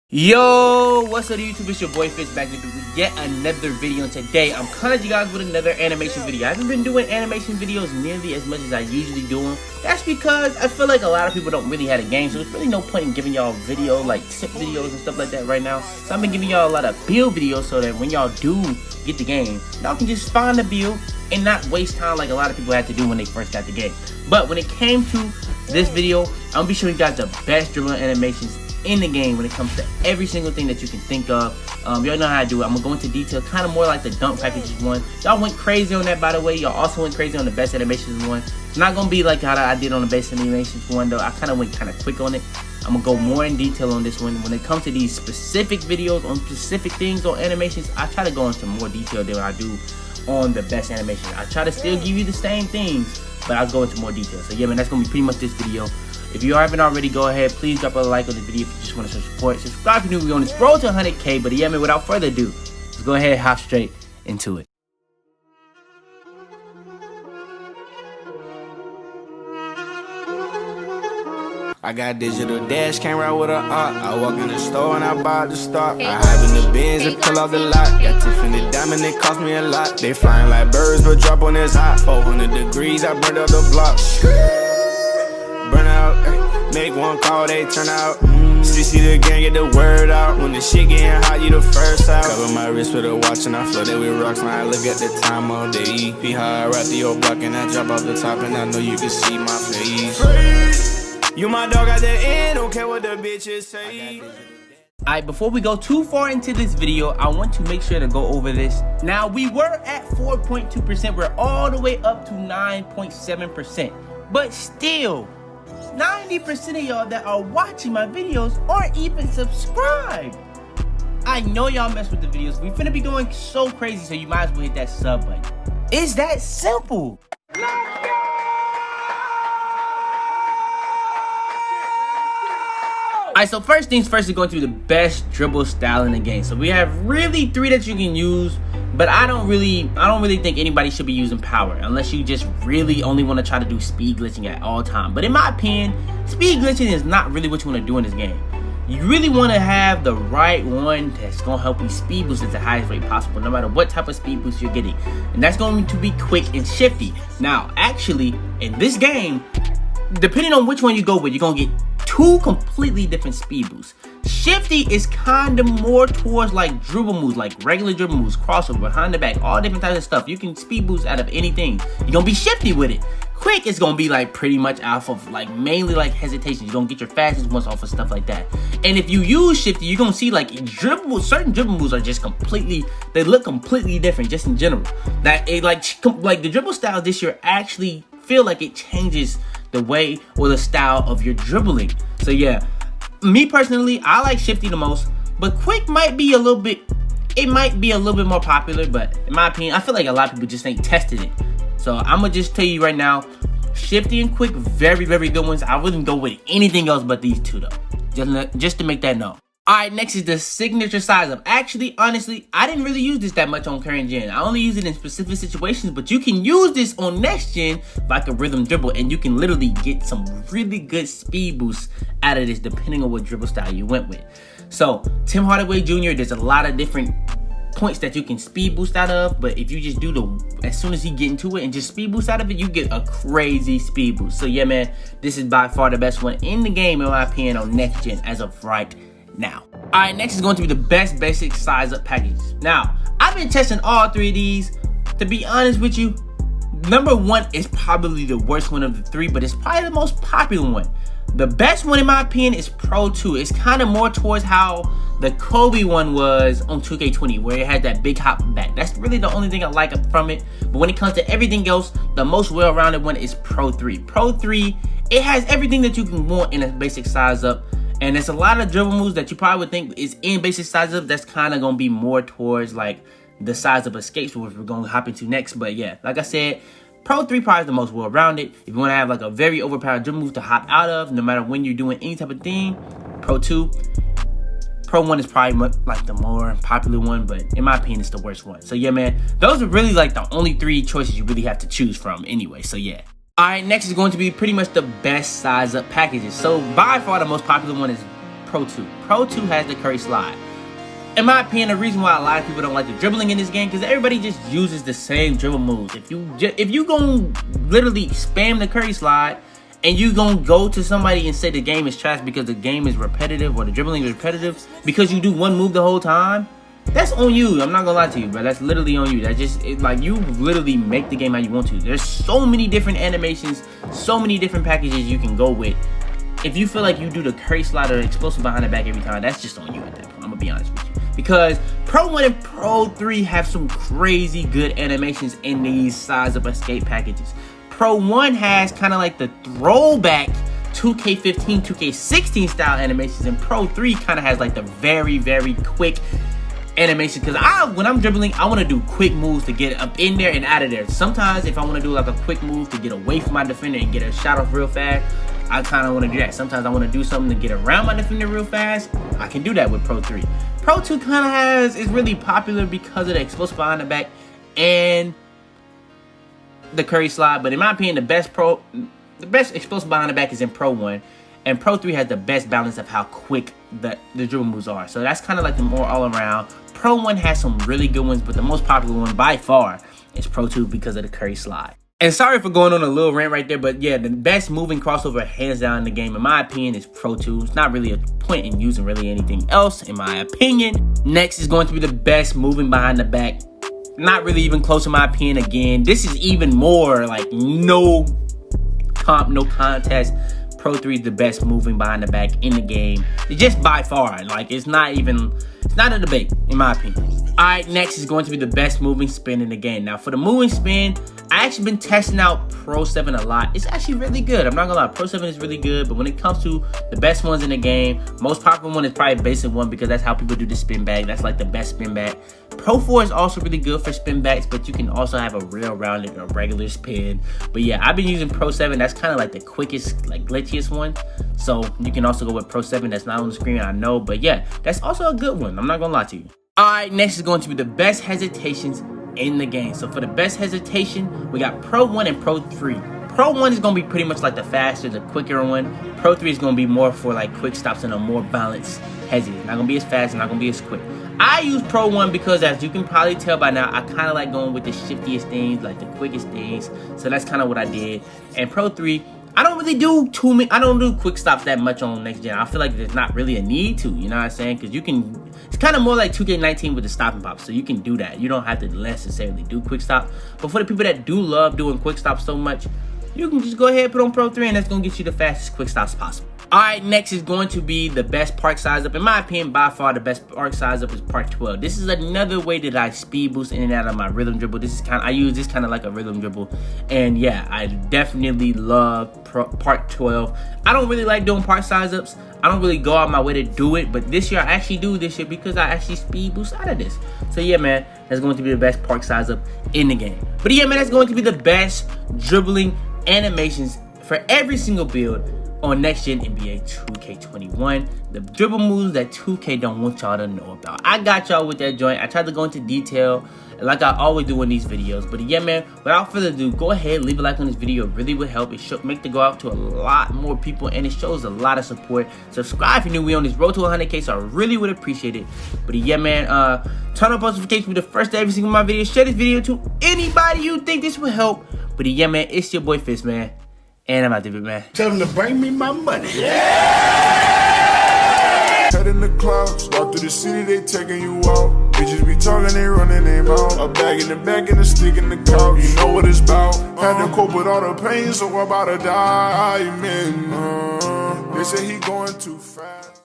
Yo, what's up YouTube? It's your boy Fitz back with yet another video, and today I'm coming to you guys with another animation video. I haven't been doing animation videos nearly as much as I usually do them. That's because I feel like a lot of people don't really have a game, so there's really no point in giving y'all video like tip videos and stuff like that right now. So I've been giving y'all a lot of build videos so that when y'all do get the game, y'all can just find the build and not waste time like a lot of people had to do when they first got the game. But when it came to this video, I'm gonna be showing you guys the best dribbling animations in the game when it comes to every single thing that you can think of. Y'all know how to do it. I'm gonna go into detail, kind of more like the dunk packages one. Y'all went crazy on that, by the way. Y'all also went crazy on the best animations one. It's not gonna be like how I did on the best animations one though. I kind of went kind of quick on it. I'm gonna go more in detail on this one. When it comes to these specific videos on specific things on animations, I try to go into more detail than I do on the best animation. I try to still give you the same things, but I'll go into more detail. So yeah, man, that's gonna be pretty much this video. If you haven't already, go ahead, please drop a like on the video if you just want to show support. Subscribe if you're new. We're on this road to 100K. But yeah, man, without further ado, let's go ahead and hop straight into it. I got digital dash camera with a art. I walk in the store and I buy the stock. I hide in the bins and pull off the lot. Got Tiffany diamond, it cost me a lot. They flying like birds, but drop on this hot. 400 degrees, I burned up the block. Burn out, make one call, they turn out. CC the gang, get the word out. When the shit getting hot, you the first out. Cover my wrist with a watch and I flood it with rocks. Now I look at the time all day. Be high, I rap the old block and I drop off the top. And I know you can see my face. You my dog at the end, don't care what the bitches say. Alright, before we go too far into this video, I want to make sure to go over this. Now, we were at 4.2%. We're all the way up to 9.7%. But still, 90% of y'all that are watching my videos aren't even subscribed. I know y'all mess with the videos. We finna be going so crazy, so you might as well hit that sub button. It's that simple. Alright, so first things first is going to be the best dribble style in the game. So we have really three that you can use, but I don't really think anybody should be using power unless you just really only want to try to do speed glitching at all time. But in my opinion, speed glitching is not really what you want to do in this game. You really want to have the right one that's going to help you speed boost at the highest rate possible, no matter what type of speed boost you're getting. And that's going to be quick and shifty. Now, actually, in this game, depending on which one you go with, you're going to get two completely different speed boosts. Shifty is kind of more towards like dribble moves, like regular dribble moves, crossover, behind the back, all different types of stuff. You can speed boost out of anything. You're gonna be shifty with it. Quick is gonna be like pretty much off of like mainly like hesitation. You're gonna get your fastest ones off of stuff like that. And if you use shifty, you're gonna see like certain dribble moves are just completely, they look completely different just in general. That it like the dribble style this year actually feel like it changes the way or the style of your dribbling. So yeah, me personally, I like shifty the most, but quick might be a little bit, it might be a little bit more popular, but in my opinion, I feel like a lot of people just ain't tested it. So I'm gonna just tell you right now, shifty and quick, very, very good ones. I wouldn't go with anything else but these two though, just to make that known. Alright, next is the signature size up. Actually, honestly, I didn't really use this that much on current gen. I only use it in specific situations, but you can use this on next gen like a rhythm dribble, and you can literally get some really good speed boosts out of this depending on what dribble style you went with. So, Tim Hardaway Jr., there's a lot of different points that you can speed boost out of, but if you just do as soon as you get into it and just speed boost out of it, you get a crazy speed boost. So yeah, man, this is by far the best one in the game in my opinion on next gen as of right now. Alright, next is going to be the best basic size up packages. Now, I've been testing all three of these. To be honest with you, number one is probably the worst one of the three, but it's probably the most popular one. The best one in my opinion is Pro 2. It's kind of more towards how the Kobe one was on 2K20, where it had that big hop back. That's really the only thing I like from it. But when it comes to everything else, the most well-rounded one is Pro 3. Pro 3, it has everything that you can want in a basic size up. And there's a lot of dribble moves that you probably would think is in basic size up that's kind of going to be more towards like the size of escapes, which we're going to hop into next. But yeah, like I said, Pro 3 probably is the most well-rounded. If you want to have like a very overpowered dribble move to hop out of, no matter when you're doing any type of thing, Pro 2. Pro 1 is probably like the more popular one, but in my opinion, it's the worst one. So yeah, man, those are really like the only three choices you really have to choose from anyway. So yeah. Alright, next is going to be pretty much the best size up packages. So by far the most popular one is Pro 2. Pro 2 has the curry slide. In my opinion, the reason why a lot of people don't like the dribbling in this game, because everybody just uses the same dribble moves. If you gonna literally spam the curry slide, and you gonna go to somebody and say the game is trash because the game is repetitive or the dribbling is repetitive because you do one move the whole time, that's on you. I'm not gonna lie to you, but that's literally on you. That's just like you literally make the game how you want to. There's so many different animations, so many different packages you can go with. If you feel like you do the curry slide or the explosive behind the back every time, that's just on you at that point. I'm gonna be honest with you. Because Pro 1 and Pro 3 have some crazy good animations in these size of escape packages. Pro 1 has kind of like the throwback 2K15, 2K16 style animations, and Pro 3 kind of has like the very, very quick animation. Because when I'm dribbling, I want to do quick moves to get up in there and out of there. Sometimes if I want to do like a quick move to get away from my defender and get a shot off real fast, I kind of want to do that. Sometimes I want to do something to get around my defender real fast. I can do that with Pro 3. Pro 2 kind of is really popular because of the explosive behind the back and the curry slide. But in my opinion, the best explosive behind the back is in Pro 1. And Pro 3 has the best balance of how quick the dribble moves are. So that's kind of like the more all around. Pro 1 has some really good ones, but the most popular one by far is Pro 2 because of the curry slide. And sorry for going on a little rant right there, but yeah, the best moving crossover hands down in the game, in my opinion, is Pro 2. It's not really a point in using really anything else, in my opinion. Next is going to be the best moving behind the back. Not really even close in my opinion. Again, this is even more like no contest. Pro 3 is the best moving behind the back in the game. It's just by far. Like, it's not a debate, in my opinion. Alright, next is going to be the best moving spin in the game. Now, for the moving spin, I actually been testing out Pro 7 a lot. It's actually really good. I'm not gonna lie, Pro 7 is really good, but when it comes to the best ones in the game, most popular one is probably Basic 1 because that's how people do the spin back. That's like the best spin back. Pro 4 is also really good for spin backs, but you can also have a real rounded or regular spin. But yeah, I've been using Pro 7. That's kind of like the quickest, like glitchiest one. So you can also go with Pro 7. That's not on the screen, I know, but yeah, that's also a good one. I'm not gonna lie to you. Alright, next is going to be the best hesitations in the game. So for the best hesitation, we got Pro 1 and Pro 3. Pro 1 is going to be pretty much like the faster, the quicker one. Pro 3 is going to be more for like quick stops and a more balanced hesi. It's not going to be as fast, not going to be as quick. I use Pro 1 because, as you can probably tell by now, I kind of like going with the shiftiest things, like the quickest things. So that's kind of what I did. And Pro 3, I don't really do I don't do quick stops that much on next gen. I feel like there's not really a need to, you know what I'm saying? Because you can, it's kind of more like 2K19 with the stop and pop, so you can do that. You don't have to necessarily do quick stop. But for the people that do love doing quick stops so much, you can just go ahead and put on Pro 3 and that's going to get you the fastest quick stops possible. Alright, next is going to be the best park size up. In my opinion, by far the best park size up is Park 12. This is another way that I speed boost in and out of my rhythm dribble. This is I use this kind of like a rhythm dribble. And yeah, I definitely love Park 12. I don't really like doing park size ups. I don't really go out my way to do it, but this year I actually do this year because I actually speed boost out of this. So yeah, man, that's going to be the best park size up in the game. But yeah, man, that's going to be the best dribbling animations for every single build on next gen NBA 2K21, the dribble moves that 2K don't want y'all to know about. I got y'all with that joint. I tried to go into detail like I always do in these videos. But yeah, man, without further ado, go ahead, leave a like on this video. It really would help. It should make it go out to a lot more people, and it shows a lot of support. Subscribe if you're new. We on this road to 100K, so I really would appreciate it. But yeah, man, turn on notifications to be the first to every single my video. Share this video to anybody you think this will help. But yeah, man, it's your boy Fitz, man. And I'm out there, man. Tell them to bring me my money. Yeah! Head in the clouds, walk through the city, they taking you out. Bitches be talking, they running their mouth. A bag in the back and a stick in the couch. You know what it's about. Had to cope with all the pain, so I'm about to die, man. They say he going too fast.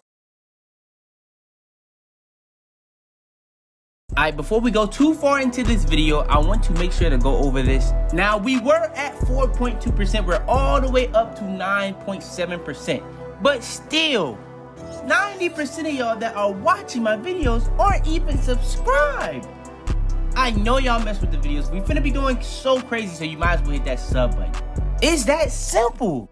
Alright, before we go too far into this video, I want to make sure to go over this. Now, we were at 4.2%. We're all the way up to 9.7%. But still, 90% of y'all that are watching my videos aren't even subscribed. I know y'all mess with the videos. We finna be going so crazy, so you might as well hit that sub button. It's that simple.